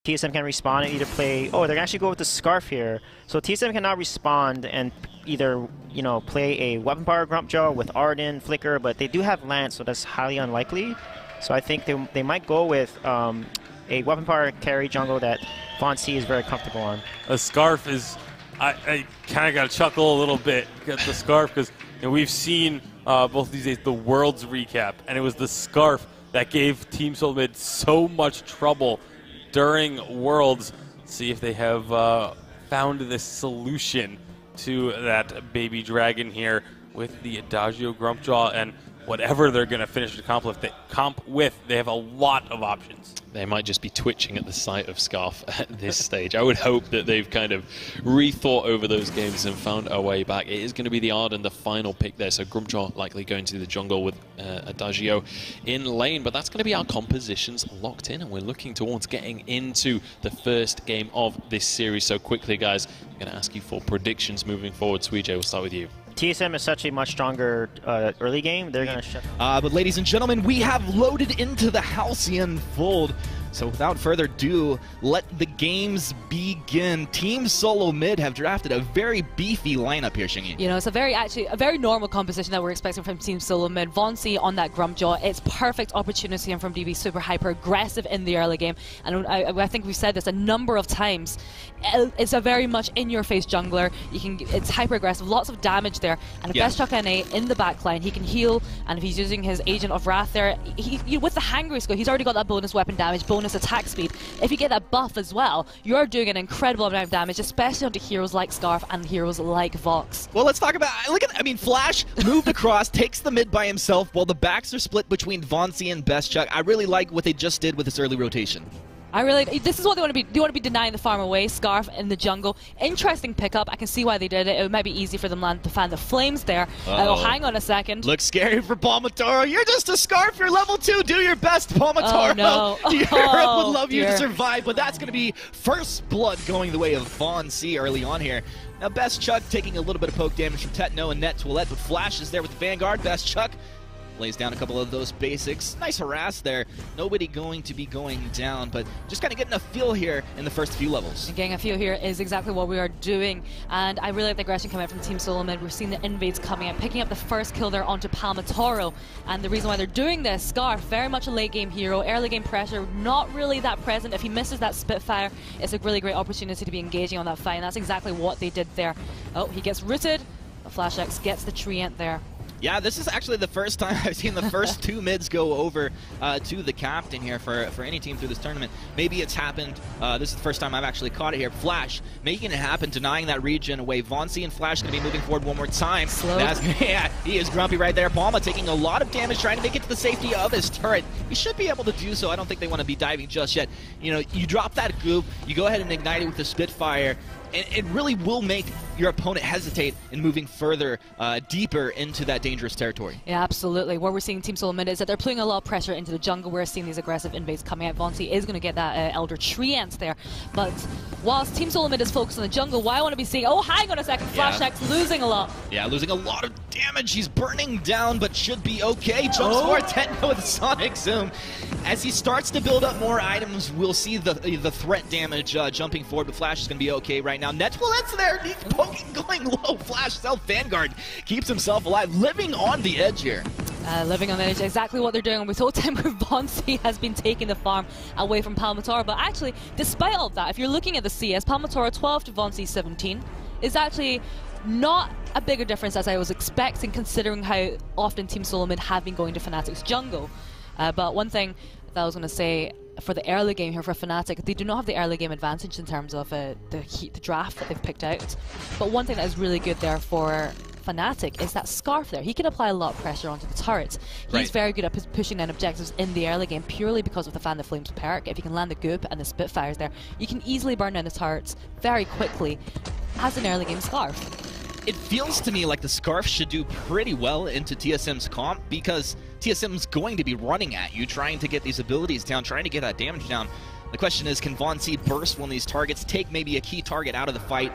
TSM can respond and either play. Oh, they're gonna actually go with the Scarf here. So TSM cannot respond and either play a weapon power Grump Jaw with Arden, Flicker, but they do have Lance, so that's highly unlikely. So I think they might go with a weapon power carry jungle that Vainglory is very comfortable on. A Scarf is, I kind of got to chuckle a little bit at the Scarf because we've seen both these days the Worlds recap, and it was the Scarf that gave TeamSoloMid so much trouble during Worlds. See if they have found this solution to that baby dragon here with the Adagio Grumpjaw and whatever they're going to finish the comp with. They have a lot of options. They might just be twitching at the sight of Scarf at this stage. I would hope that they've kind of rethought over those games and found a way back. It is going to be the Arden, the final pick there. So Grumpjaw likely going to the jungle with Adagio in lane. But that's going to be our compositions locked in. And we're looking towards getting into the first game of this series. So quickly, guys, I'm going to ask you for predictions moving forward. Suijay, we'll start with you. TSM is such a much stronger early game. They're going to shut. But ladies and gentlemen, we have loaded into the Halcyon Fold. So without further ado, let the games begin. TeamSoloMid have drafted a very beefy lineup here, Shingy. You know, it's a very normal composition that we're expecting from TeamSoloMid. Vainglory on that Grumpjaw, it's perfect opportunity from DB, super hyper aggressive in the early game. And I think we've said this a number of times. It's a very much in-your-face jungler. It's hyper aggressive, lots of damage there. And Best Chuck NA in the backline, he can heal. And if he's using his Agent of Wrath there, with the Hangry skill, he's already got that bonus weapon damage, bonus attack speed. If you get that buff as well, you're doing an incredible amount of damage, especially onto heroes like Scarf and heroes like Vox. Well, let's talk about, Flash moved across, takes the mid by himself while the backs are split between Vainglory and Best Chuck. I really like what they just did with this early rotation. This is what they want to be. They want to be denying the farm away, Scarf in the jungle. Interesting pickup. I can see why they did it. It might be easy for them to fan the flames there. Oh, hang on a second. Looks scary for Palmatoro. You're just a Scarf. You're level 2. Do your best, Palmatoro. Oh, no. Europe would love you to survive, but that's going to be first blood going the way of Vainglory early on here. Now, Best Chuck taking a little bit of poke damage from Tetno and Net Toilette, but Flash is there with the Vanguard. Best Chuck lays down a couple of those basics. Nice harass there. Nobody going to be going down, but just kind of getting a feel here in the first few levels. And getting a feel here is exactly what we are doing, and I really like the aggression coming out from TeamSoloMid. We're seeing the invades coming out, picking up the first kill there onto Palmatoro, and the reason why they're doing this, Scarf, very much a late game hero, early game pressure, not really that present. If he misses that Spitfire, it's a really great opportunity to be engaging on that fight, and that's exactly what they did there. Oh, he gets rooted, Flash X gets the Treant there. Yeah, this is actually the first time I've seen the first two mids go over to the captain here for any team through this tournament. Maybe it's happened. This is the first time I've actually caught it here. Flash making it happen, denying that regen away. Vainglory and Flash going to be moving forward one more time. Yeah, he is grumpy right there. Palma taking a lot of damage, trying to make it to the safety of his turret. He should be able to do so. I don't think they want to be diving just yet. You know, you drop that goop, you go ahead and ignite it with the Spitfire, and it really will make your opponent hesitate in moving further, deeper into that dangerous territory. Yeah, absolutely. What we're seeing TeamSoloMid is that they're putting a lot of pressure into the jungle. We're seeing these aggressive invades coming out. Vainglory is going to get that Elder Treant there. But whilst TeamSoloMid is focused on the jungle, why I want to be seeing... Oh, hang on a second. Flash X losing a lot. Yeah, losing a lot of damage. He's burning down, but should be okay. Jumps for Tetno with Sonic Zoom. As he starts to build up more items, we'll see the threat damage jumping forward, but Flash is going to be okay right now. Netwillette's there. He's poking, going low. Flash self-Vanguard keeps himself alive, living on the edge here. Living on the edge, exactly what they're doing. We saw time where Vainglory has been taking the farm away from Palmatoro, but actually, despite all of that, if you're looking at the CS, Palmatoro 12 to Vainglory 17 is actually not a bigger difference as I was expecting, considering how often TeamSoloMid have been going to Fnatic's jungle. But one thing that I was going to say, for the early game here for Fnatic, they do not have the early game advantage in terms of the draft that they've picked out. But one thing that is really good there for Fnatic is that Scarf there. He can apply a lot of pressure onto the turrets. He's very good at pushing down objectives in the early game purely because of the Fan the Flames perk. If you can land the Goop and the Spitfires there, you can easily burn down the turrets very quickly as an early game Scarf. It feels to me like the Scarf should do pretty well into TSM's comp because TSM's going to be running at you, trying to get these abilities down, trying to get that damage down. The question is, can Vainglory burst one of these targets, take maybe a key target out of the fight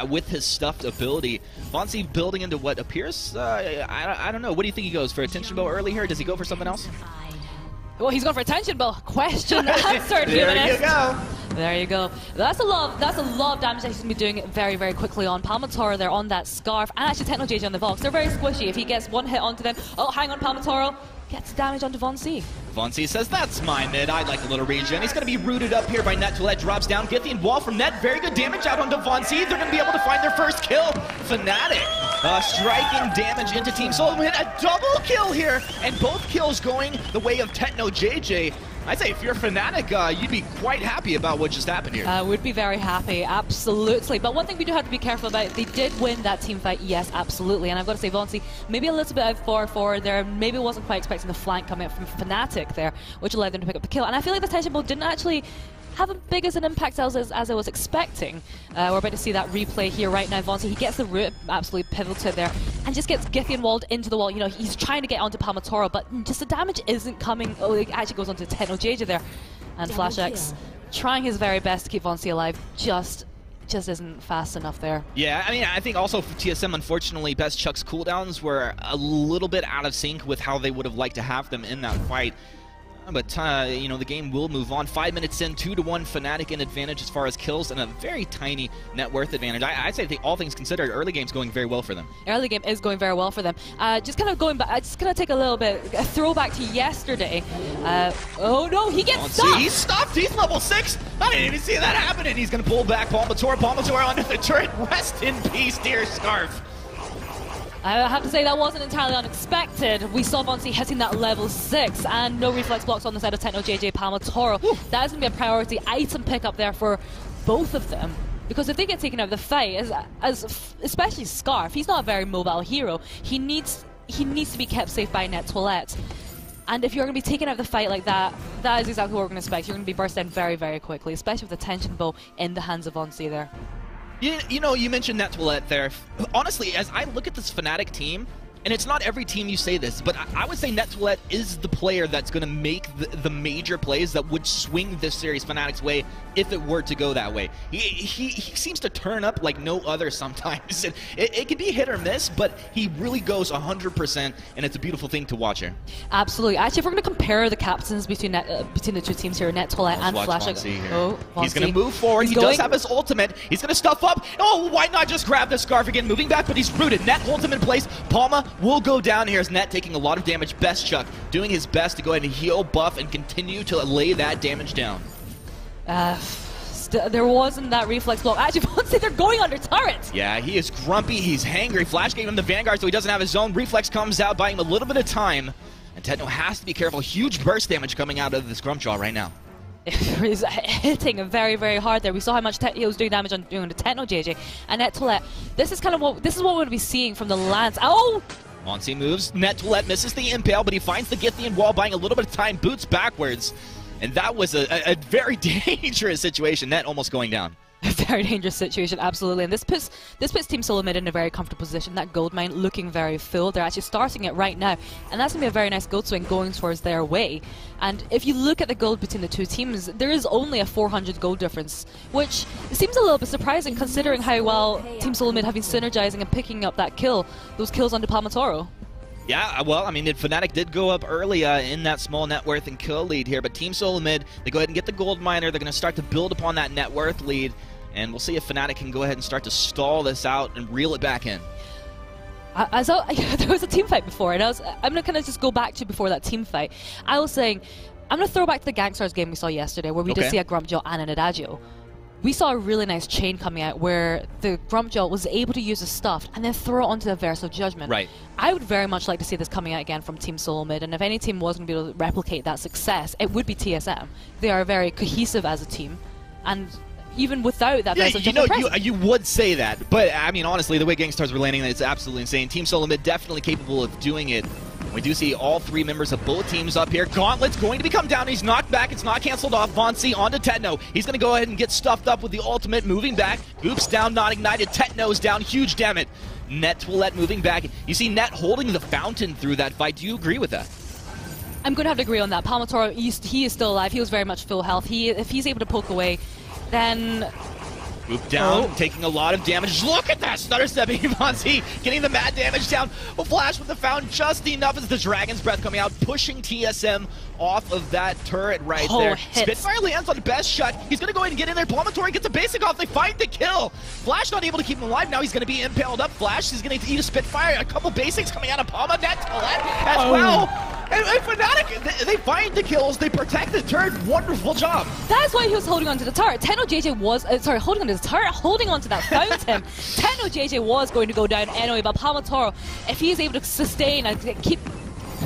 with his stuffed ability? Vainglory building into what appears, I don't know. What do you think he goes for? Attention bow early here? Does he go for something else? Well, he's going for attention bow. Question answered. There you go. There you go. That's a lot of damage that he's going to be doing very, very quickly on Palmatoro. They're on that Scarf, and actually TechnoJJ on the Vox. They're very squishy. If he gets one hit onto them, oh, hang on, Palmatoro gets damage onto Von C. Von C says, that's my mid. I'd like a little regen. He's going to be rooted up here by Net2let. Drops down. Githian wall from Net. Very good damage out onto Von C. They're going to be able to find their first kill. Fnatic striking damage into TeamSoloMid. A double kill here. And both kills going the way of TechnoJJ. I'd say if you're Fnatic, you'd be quite happy about what just happened here. Would be very happy, absolutely. But one thing we do have to be careful about, they did win that team fight, yes, absolutely. And I've got to say, Von C, maybe a little bit out forward there, maybe wasn't quite expecting the flank coming up from Fnatic there, which allowed them to pick up the kill. And I feel like the tension ball didn't actually have as big as an impact as I was expecting. We're about to see that replay here right now. Von C, he gets the root, absolutely pivoted there, and just gets Githian walled into the wall. You know, he's trying to get onto Palmatoro, but just the damage isn't coming. Oh, it actually goes onto TechnoJJ there. And FlashX trying his very best to keep Von C alive, just isn't fast enough there. Yeah, I mean, I think also for TSM, unfortunately, Best Chuck's cooldowns were a little bit out of sync with how they would have liked to have them in that fight. But, you know, the game will move on. 5 minutes in, 2-1 Fnatic in advantage as far as kills, and a very tiny net worth advantage. I'd say, all things considered, early game's going very well for them. Early game is going very well for them. Just kind of going back, just going to take a throwback to yesterday. Oh no, he gets stopped! He's stopped! He's level 6! I didn't even see that happening! He's going to pull back Palmatoro onto the turret. Rest in peace, dear Scarf! I have to say that wasn't entirely unexpected. We saw Von C hitting that level 6 and no reflex blocks on the side of TechnoJJ Palmatoro. That is going to be a priority item pickup there for both of them. Because if they get taken out of the fight, especially Scarf, he's not a very mobile hero. He needs to be kept safe by Net2let. And if you're going to be taken out of the fight like that, that is exactly what we're going to expect. You're going to be burst down very, very quickly, especially with the tension bow in the hands of Von C there. You know, you mentioned Net2let there. Honestly, as I look at this Fnatic team, and it's not every team you say this, but I would say Net2let is the player that's going to make the major plays that would swing this series Fnatic's way if it were to go that way. He seems to turn up like no other sometimes. It can be hit or miss, but he really goes 100%, and it's a beautiful thing to watch here. Absolutely. Actually, if we're going to compare the captains between the two teams here, Net2let and Flash. He's going to move forward. He does have his ultimate. He's going to stuff up. Oh, why not just grab the Scarf again? Moving back, but he's rooted. Net holds him in place. Palma will go down here as Net taking a lot of damage. Best Chuck doing his best to go ahead and heal, buff, and continue to lay that damage down. There wasn't that reflex block. Actually, Von C, they're going under turret. Yeah, he is grumpy. He's hangry. Flash gave him the Vanguard, so he doesn't have his own. Reflex comes out, buying him a little bit of time. And Techno has to be careful. Huge burst damage coming out of this Grumpjaw right now. He's hitting him very, very hard there. We saw how much he was doing damage on the TechnoJJ and Net2let. This is what we're going to be seeing from the Lance. Oh! Von C moves. Net2let misses the impale, but he finds the Githian wall, buying a little bit of time. Boots backwards, and that was a very dangerous situation. Net almost going down. A very dangerous situation, absolutely. And this puts TeamSoloMid in a very comfortable position. That gold mine looking very full. They're actually starting it right now, and that's going to be a very nice gold swing going towards their way. And if you look at the gold between the two teams, there is only a 400 gold difference, which seems a little bit surprising considering how well TeamSoloMid have been synergizing and picking up those kills onto Palmatoro. Yeah, well, I mean, Fnatic did go up early in that small net worth and kill lead here, but TeamSoloMid, they go ahead and get the gold miner. They're going to start to build upon that net worth lead, and we'll see if Fnatic can go ahead and start to stall this out and reel it back in. There was a team fight before, and I'm going to kind of just go back to before that team fight. I was saying, I'm going to throw back to the Gangstars game we saw yesterday, where we did see a Grumpjaw and an Adagio. We saw a really nice chain coming out where the Grumpjaw was able to use a stuff and then throw it onto the Verse of Judgment. Right. I would very much like to see this coming out again from TeamSoloMid, and if any team was going to be able to replicate that success, it would be TSM. They are very cohesive as a team, and even without that Verse of Judgment you would say that, but I mean, honestly, the way Gangstars were landing, it's absolutely insane. TeamSoloMid definitely capable of doing it. We do see all three members of both teams up here. Gauntlet's going to be come down. He's knocked back. It's not canceled off. Von C onto Techno. He's going to go ahead and get stuffed up with the ultimate. Moving back. Goop's down, not ignited. Techno's down. Huge damn it. Net2let moving back. You see Net holding the fountain through that fight. Do you agree with that? I'm going to have to agree on that. Palmatoro, he is still alive. He was very much full health. If he's able to poke away, then Swoop down, taking a lot of damage. Look at that! Stutter stepping Vonzi, getting the mad damage down. Well, Flash with the found just enough as the Dragon's Breath coming out, pushing TSM off of that turret right there. Hits. Spitfire lands on the best shot. He's going to go ahead and get in there. Palmatori gets a basic off. They find the kill. Flash not able to keep him alive. Now he's going to be impaled up. Flash is going to eat a Spitfire. A couple basics coming out of Palma. Net Colette as well. And Fnatic, they find the kills. They protect the turret. Wonderful job. That's why he was holding onto the turret. TennoJJ was, holding onto the turret, holding onto that found him. TennoJJ was going to go down anyway, but Palmatoro, if he is able to sustain and keep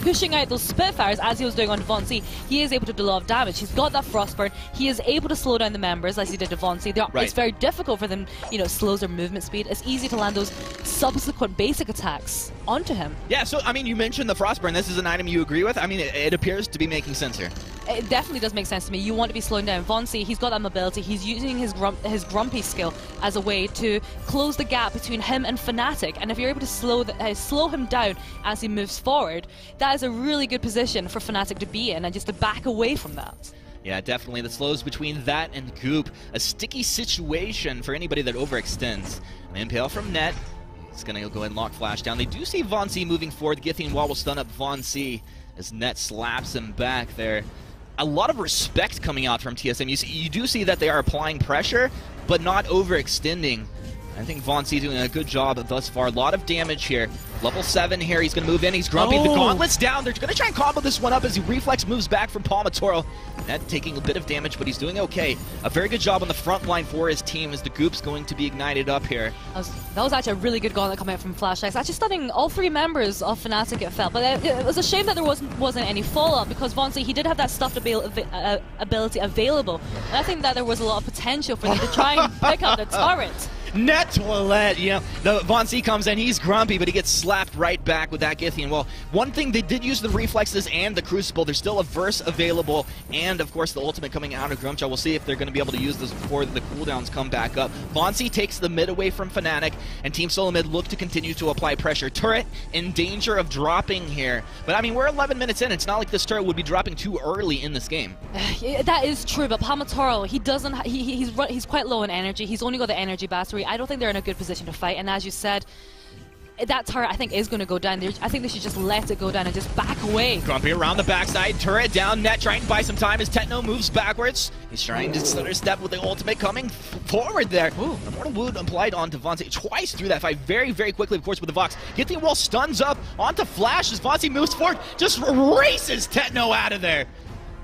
pushing out those Spitfires as he was doing on Devontae, he is able to do a lot of damage. He's got that Frostburn. He is able to slow down the members as he did Devontae. Right. It's very difficult for them, slows their movement speed. It's easy to land those subsequent basic attacks onto him. Yeah, so, I mean, you mentioned the Frostburn. This is an item you agree with? I mean, it appears to be making sense here. It definitely does make sense to me. You want to be slowing down. Vonsi, he's got that mobility. He's using his grumpy skill as a way to close the gap between him and Fnatic. And if you're able to slow him down as he moves forward, that is a really good position for Fnatic to be in and just to back away from that. Yeah, definitely. The slows between that and Goop. A sticky situation for anybody that overextends. An impale from Net. He's going to go ahead and lock Flash down. They do see Von C moving forward. The Githian wall will stun up Von C as Net slaps him back there. A lot of respect coming out from TSM. You do see that they are applying pressure, but not overextending. I think Von C doing a good job thus far. A lot of damage here. Level 7 here. He's going to move in. He's grumpy. The gauntlet's down. They're going to try and combo this one up as he reflex moves back from Palmatoro. Net taking a bit of damage, but he's doing okay. A very good job on the front line for his team as the Goop's going to be ignited up here. That was actually a really good gauntlet coming out from Flash X. Actually stunning all three members of Fnatic, it felt. But it was a shame that there wasn't any follow-up because Von C, he did have that stuffed ability available. And I think that there was a lot of potential for them to try and pick up the turret. Net Toilette, the Von C comes in, he's grumpy, but he gets slapped right back with that Githian. Well, one thing, they did use the reflexes and the Crucible. There's still a verse available, and of course the ultimate coming out of Grumpjaw. We'll see if they're going to be able to use this before the cooldowns come back up. Von C takes the mid away from Fnatic, and TeamSoloMid look to continue to apply pressure. Turret in danger of dropping here, but I mean, we're 11 minutes in. It's not like this turret would be dropping too early in this game. That is true, but Palmatoro, he doesn't. He's quite low in energy. He's only got the energy battery. I don't think they're in a good position to fight, and as you said, that turret I think is going to go down. I think they should just let it go down and just back away. Grumpy around the backside, turret down, Net trying to buy some time as Techno moves backwards. He's trying to stutter step with the ultimate coming forward there. Ooh, an Immortal Wound applied onto Vontae twice through that fight very, very quickly, of course, with the Vox. Githian wall stuns up onto Flash as Vontae moves forward, just races Techno out of there.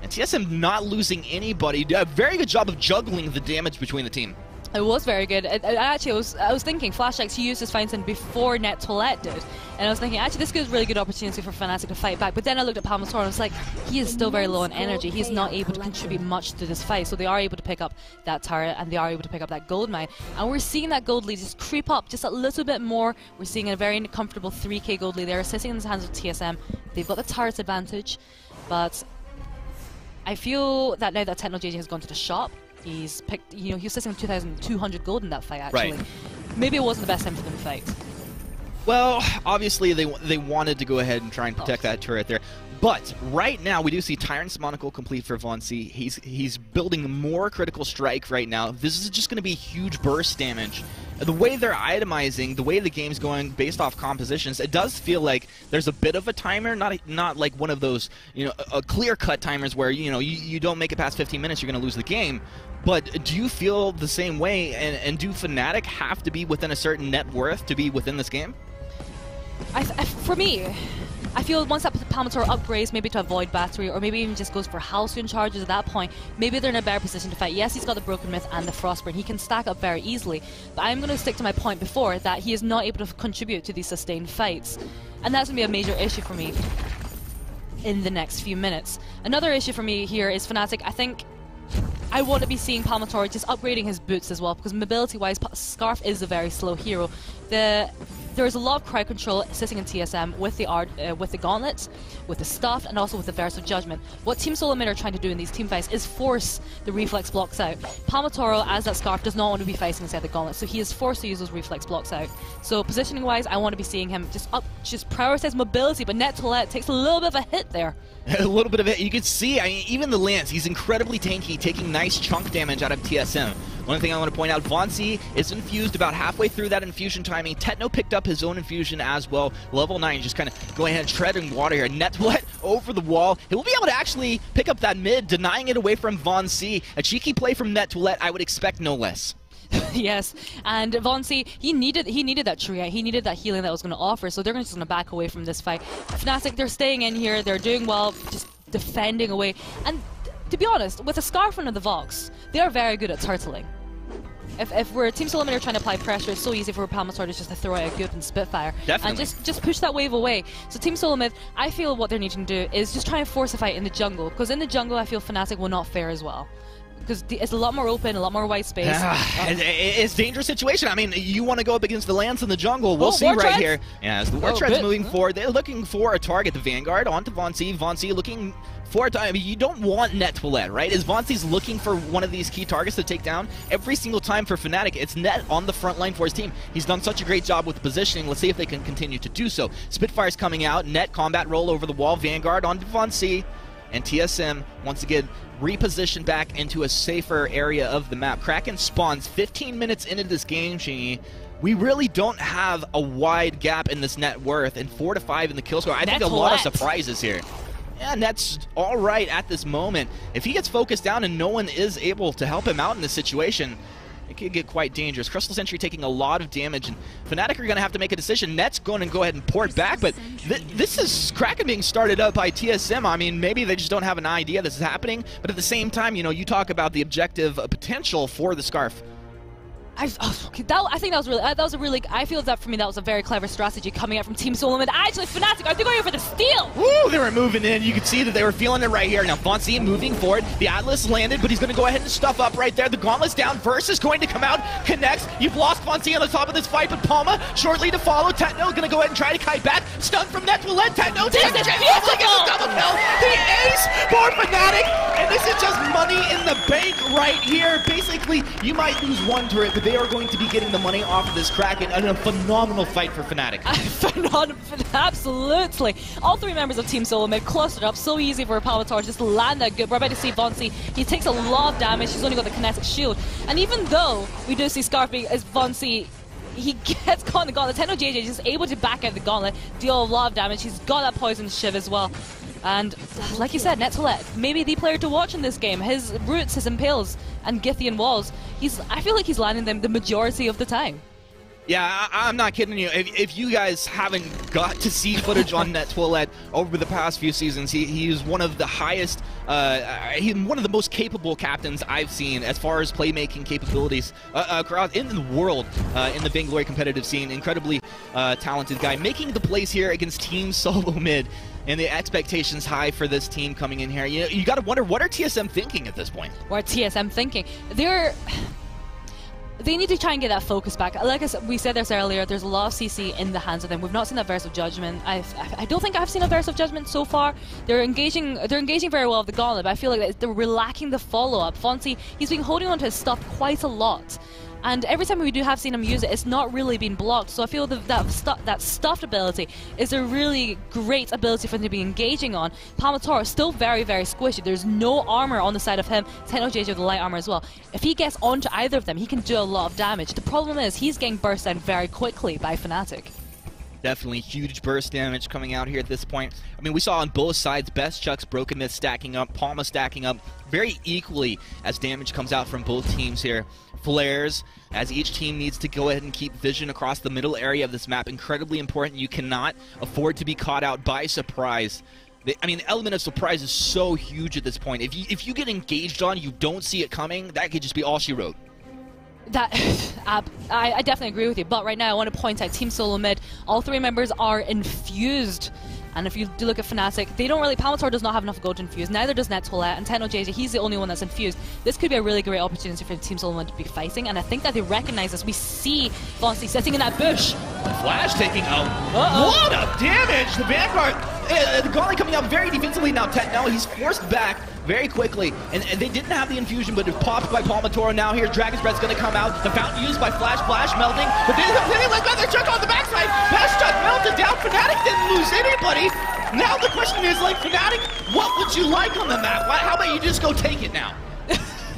And TSM not losing anybody. A very good job of juggling the damage between the team. It was very good. Actually, I was thinking Flash X, he used his Fountain before Net Toilette did. And I was thinking, actually, this is a really good opportunity for Fnatic to fight back. But then I looked at Palmatoro and I was like, he is still very low on energy. He's not able to contribute much to this fight. So they are able to pick up that turret and they are able to pick up that gold mine. And we're seeing that gold lead just creep up just a little bit more. We're seeing a very comfortable 3k gold lead there, sitting in the hands of TSM. They've got the turret advantage. But I feel that now that TechnoJJ has gone to the shop, he's picked, he was sitting on 2,200 gold in that fight, actually. Right. Maybe it wasn't the best time for them to fight. Well, obviously they wanted to go ahead and try and protect that turret there. But right now, we do see Tyrant's Monocle complete for Von C. He's building more critical strike right now. This is just going to be huge burst damage. The way they're itemizing, the way the game's going based off compositions, it does feel like there's a bit of a timer, not like one of those, a clear-cut timers where, you don't make it past 15 minutes, you're going to lose the game. But do you feel the same way, and do Fnatic have to be within a certain net worth to be within this game? For me, I feel once that Palmatoro upgrades, maybe to avoid battery, or maybe even just goes for Halcyon charges at that point, maybe they're in a better position to fight. Yes, he's got the Broken Myth and the Frostburn. He can stack up very easily, but I'm going to stick to my point before that he is not able to contribute to these sustained fights. And that's going to be a major issue for me in the next few minutes. Another issue for me here is Fnatic. I think I want to be seeing Palmatoro just upgrading his boots as well, because mobility-wise, Scarf is a very slow hero. There's a lot of crowd control sitting in TSM with the gauntlets, with the stuff, and also with the Verse of Judgment. What TeamSoloMid are trying to do in these team fights is force the reflex blocks out. Palmatoro, as that Scarf, does not want to be fighting inside the gauntlet, so he is forced to use those reflex blocks out. So positioning-wise, I want to be seeing him just prioritize mobility, but Net Toilette takes a little bit of a hit there. A little bit of it. You can see, even the Lance, he's incredibly tanky, taking nice chunk damage out of TSM. One thing I want to point out, Vainglory is infused about halfway through that infusion timing. Techno picked up his own infusion as well. Level 9 just kind of going ahead and treading water here. Netwlet over the wall. He will be able to actually pick up that mid, denying it away from Vainglory. A cheeky play from Netwlet, I would expect no less. Yes, and Vainglory, he needed that tree, he needed that healing that was going to offer, so they're just going to back away from this fight. Fnatic, they're staying in here, they're doing well, just defending away, and to be honest, with a Scarf under the Vox, they are very good at turtling. If we're TeamSoloMid are trying to apply pressure, it's so easy for Palmator just to throw out a Goop and Spitfire. Definitely. And just push that wave away. So TeamSoloMid, I feel what they're needing to do is just try and force a fight in the jungle, because in the jungle I feel Fnatic will not fare as well. Because it's a lot more open, a lot more white space. It's a dangerous situation. I mean, you want to go up against the Lance in the jungle. We'll see right here. Yeah, as the War Tread's moving forward, they're looking for a target. The Vanguard onto Vainglory. Vainglory looking for a time. I mean, you don't want Netwlet, right? As Vainglory's looking for one of these key targets to take down, every single time for Fnatic, it's Net on the front line for his team. He's done such a great job with the positioning. Let's see if they can continue to do so. Spitfire's coming out. Net combat roll over the wall. Vanguard onto Vainglory. And TSM, once again, repositioned back into a safer area of the map. Kraken spawns 15 minutes into this game, Shingy. We really don't have a wide gap in this net worth, and 4 to 5 in the kill score. I think a lot of surprises here. Yeah, Net's all right at this moment. If he gets focused down and no one is able to help him out in this situation, it could get quite dangerous. Crystal Sentry taking a lot of damage, and Fnatic are going to have to make a decision. Net's going to go ahead and port back, but this is Kraken being started up by TSM. I mean, maybe they just don't have an idea this is happening, but at the same time, you know, you talk about the objective potential for the Scarf. I think that was a really. I feel that for me that was a very clever strategy coming out from TeamSoloMid. Actually, Fnatic, are they going for the steal? Woo! They were moving in. You could see that they were feeling it right here. Now Vainglory moving forward. The Atlas landed, but he's going to go ahead and stuff up right there. The Gauntlet's down. Verse is going to come out. Connects. You've lost Vainglory on the top of this fight, but Palma shortly to follow. Techno going to go ahead and try to kite back. Stun from Netwlet. Techno takes the chance. Look at the double kill. The ace for Fnatic, and this is just money in the bank right here. Basically, you might lose one turret, but they are going to be getting the money off of this Kraken, and a phenomenal fight for Fnatic. Absolutely. All three members of TeamSoloMid clustered up. So easy for Palmator to just land that good. We're about to see Vainglory. He takes a lot of damage. He's only got the kinetic shield. And even though we do see Scarf being as Vainglory, he gets caught in the gauntlet. Techno JJ is just able to back out the gauntlet, deal a lot of damage. He's got that poison shiv as well. And like you said, Netwlet, maybe the player to watch in this game. His roots, his impales, and Githian walls, I feel like he's landing them the majority of the time. Yeah, I'm not kidding you. If you guys haven't got to see footage on Netwlet over the past few seasons, he's one of the highest, he's one of the most capable captains I've seen as far as playmaking capabilities across in the world, in the Vainglory competitive scene. Incredibly talented guy, making the plays here against TeamSoloMid. And the expectations high for this team coming in here. You got to wonder, what are TSM thinking at this point? What are TSM thinking? They need to try and get that focus back. Like we said this earlier, there's a lot of CC in the hands of them. We've not seen that Verse of Judgment. I don't think I've seen a Verse of Judgment so far. They're engaging very well with the Gauntlet, but I feel like they're lacking the follow-up. Vainglory, he's been holding on to his stuff quite a lot. And every time we have seen him use it, it's not really been blocked. So I feel that stuffed ability is a really great ability for him to be engaging on. Palmator is still very, very squishy. There's no armor on the side of him. Techno JJ with the light armor as well. If he gets onto either of them, he can do a lot of damage. The problem is he's getting burst down very quickly by Fnatic. Definitely huge burst damage coming out here at this point. I mean, we saw on both sides, Best Chuck's Brokenness stacking up, Palma stacking up very equally as damage comes out from both teams here. Flares, as each team needs to go ahead and keep vision across the middle area of this map. Incredibly important. You cannot afford to be caught out by surprise. I mean, the element of surprise is so huge at this point. If you get engaged on, you don't see it coming, that could just be all she wrote. I definitely agree with you, but right now I want to point out TeamSoloMid, all three members are infused. And if you do look at Fnatic, they don't really, Palmator does not have enough gold to infuse, neither does Netwlet, and Techno JJ, he's the only one that's infused. This could be a really great opportunity for TeamSoloMid to be fighting, and I think that they recognize this. We see Vainglory sitting in that bush. Flash taking a lot of damage. The Vanguard, the Gauntlet coming out very defensively now. Techno, he's forced back very quickly, and they didn't have the infusion, but it popped by Palmator. Now here's Dragon's Breath's going to come out. The fountain used by Flash melting, but then they let another Chuck on the backside. Best Chuck melted down. Fnatic didn't lose anybody. Now the question is, like, Fnatic, what would you like on the map? How about you just go take it now?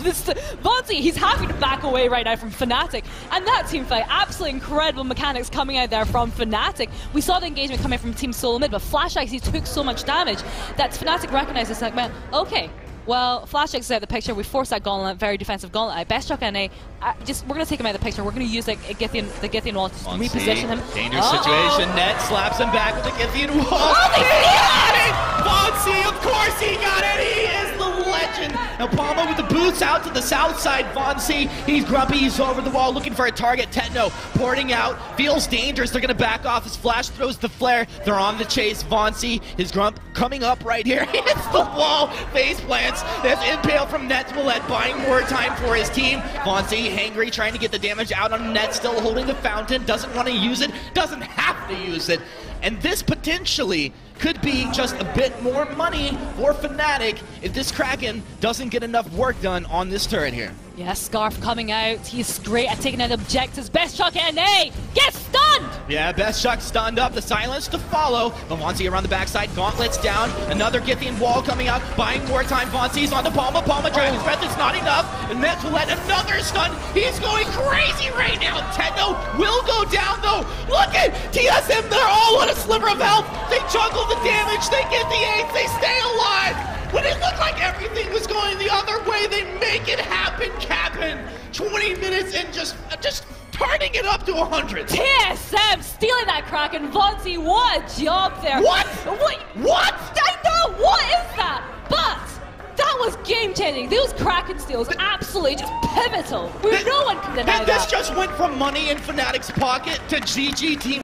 Vonsi, he's happy to back away right now from Fnatic. And that team fight, absolutely incredible mechanics coming out there from Fnatic. We saw the engagement coming from TeamSoloMid, but Flash Ice, he took so much damage that Fnatic recognized this segment. Okay, well, Flash X is out of the picture. We forced that gauntlet, very defensive gauntlet. Best Shock NA, we're going to take him out of the picture. We're going to use the Githian wall to reposition him. Dangerous situation. Net slaps him back with the Githian wall. Oh, he got it! Vonsi, of course he got it! He is the legend! Now Palma with the boots out to the south side. Vonsi, he's grumpy, he's over the wall looking for a target. Techno porting out, feels dangerous. They're going to back off as Flash throws the flare. They're on the chase. Vonsi, his grump coming up right here. Hits the wall, face plants. That's impale from Net to Willette, buying more time for his team. Vonsi, hangry, trying to get the damage out on Net, still holding the fountain, doesn't want to use it, doesn't have to use it. And this potentially could be just a bit more money for Fnatic if this Kraken doesn't get enough work done on this turret here. Yeah, Scarf coming out. He's great at taking out objectives. Best Shock NA gets stunned! Yeah, Best Shock stunned up. The silence to follow. Vonsi around the backside. Gauntlets down. Another Githian wall coming out. Buying more time. Vonsi's on the Palma. Palma Dragon's Breath. It's not enough. And Net will let another stun. He's going crazy right now. Techno will go down though. Look at TSM. They're all on a sliver of health. They juggle the damage. They get the AIDS. They stay alive. When it looked like everything was going the other way, they make it happen, Captain. 20 minutes and just turning it up to 100. TSM stealing that Kraken. Vonsi, what a job there. What? What? I know, what is that? But that was game-changing. Those Kraken steals, absolutely just pivotal. No one can deny that. This just went from money in Fnatic's pocket to GG Team